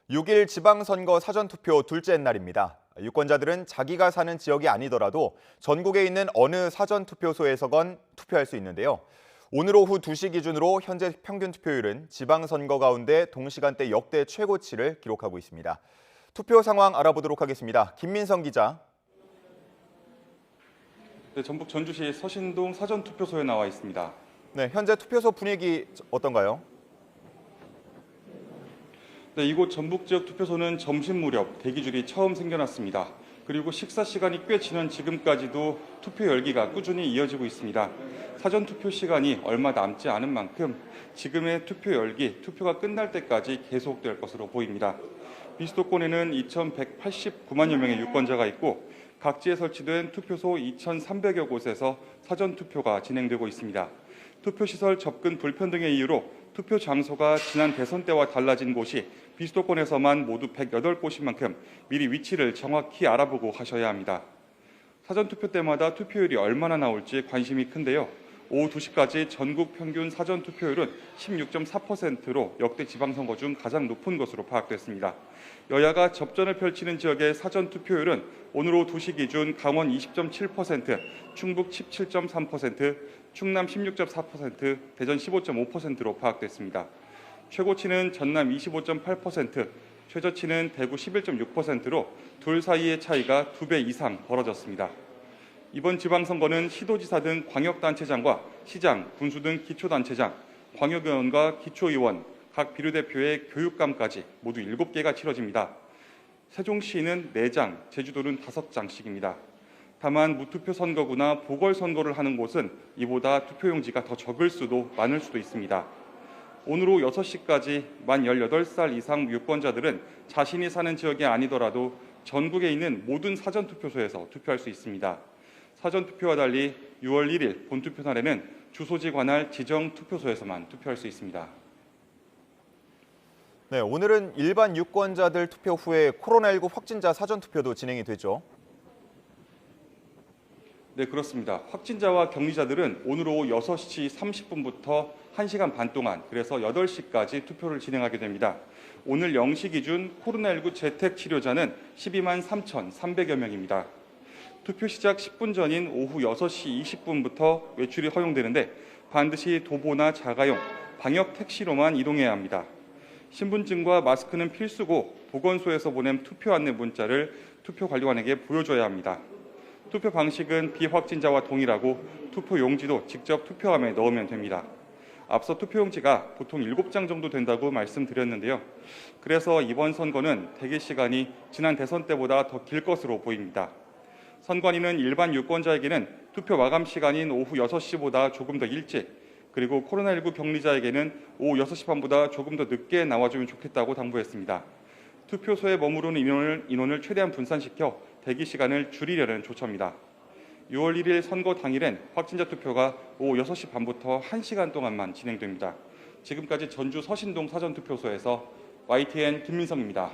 6일 지방선거 사전투표 둘째 날입니다. 유권자들은 자기가 사는 지역이 아니더라도 전국에 있는 어느 사전투표소에서건 투표할 수 있는데요. 오늘 오후 2시 기준으로 현재 평균 투표율은 지방선거 가운데 동시간대 역대 최고치를 기록하고 있습니다. 투표 상황 알아보도록 하겠습니다. 김민성 기자. 네, 전북 전주시 서신동 사전투표소에 나와 있습니다. 네, 현재 투표소 분위기 어떤가요? 네, 이곳 전북 지역 투표소는 점심 무렵 대기줄이 처음 생겨났습니다. 그리고 식사 시간이 꽤 지난 지금까지도 투표 열기가 꾸준히 이어지고 있습니다. 사전투표 시간이 얼마 남지 않은 만큼 지금의 투표 열기, 투표가 끝날 때까지 계속될 것으로 보입니다. 비수도권에는 2,189만여 명의 유권자가 있고 각지에 설치된 투표소 2,300여 곳에서 사전투표가 진행되고 있습니다. 투표시설 접근 불편 등의 이유로 투표 장소가 지난 대선 때와 달라진 곳이 비수도권에서만 모두 108곳인 만큼 미리 위치를 정확히 알아보고 하셔야 합니다. 사전투표 때마다 투표율이 얼마나 나올지 관심이 큰데요. 오후 2시까지 전국 평균 사전투표율은 16.4%로 역대 지방선거 중 가장 높은 것으로 파악됐습니다. 여야가 접전을 펼치는 지역의 사전투표율은 오늘 오후 2시 기준 강원 20.7%, 충북 17.3%, 충남 16.4%, 대전 15.5%로 파악됐습니다. 최고치는 전남 25.8%, 최저치는 대구 11.6%로 둘 사이의 차이가 2배 이상 벌어졌습니다. 이번 지방선거는 시도지사 등 광역단체장과 시장, 군수 등 기초단체장, 광역의원과 기초의원, 각 비례대표의 교육감까지 모두 7개가 치러집니다. 세종시는 4장, 제주도는 5장씩입니다. 다만 무투표 선거구나 보궐선거를 하는 곳은 이보다 투표용지가 더 적을 수도 많을 수도 있습니다. 오늘 오후 6시까지 만 18살 이상 유권자들은 자신이 사는 지역이 아니더라도 전국에 있는 모든 사전투표소에서 투표할 수 있습니다. 사전투표와 달리 6월 1일 본투표 날에는 주소지 관할 지정 투표소에서만 투표할 수 있습니다. 네, 오늘은 일반 유권자들 투표 후에 코로나19 확진자 사전투표도 진행이 되죠. 네, 그렇습니다. 확진자와 격리자들은 오늘 오후 6시 30분부터 1시간 반 동안, 그래서 8시까지 투표를 진행하게 됩니다. 오늘 0시 기준 코로나19 재택치료자는 12만 3,300여 명입니다. 투표 시작 10분 전인 오후 6시 20분부터 외출이 허용되는데 반드시 도보나 자가용, 방역 택시로만 이동해야 합니다. 신분증과 마스크는 필수고 보건소에서 보낸 투표 안내 문자를 투표관리관에게 보여줘야 합니다. 투표 방식은 비확진자와 동일하고 투표 용지도 직접 투표함에 넣으면 됩니다. 앞서 투표용지가 보통 7장 정도 된다고 말씀드렸는데요. 그래서 이번 선거는 대기 시간이 지난 대선 때보다 더 길 것으로 보입니다. 선관위는 일반 유권자에게는 투표 마감 시간인 오후 6시보다 조금 더 일찍, 그리고 코로나19 격리자에게는 오후 6시 반보다 조금 더 늦게 나와주면 좋겠다고 당부했습니다. 투표소에 머무르는 인원을 최대한 분산시켜 대기 시간을 줄이려는 조처입니다. 6월 1일 선거 당일엔 확진자 투표가 오후 6시 반부터 1시간 동안만 진행됩니다. 지금까지 전주 서신동 사전투표소에서 YTN 김민성입니다.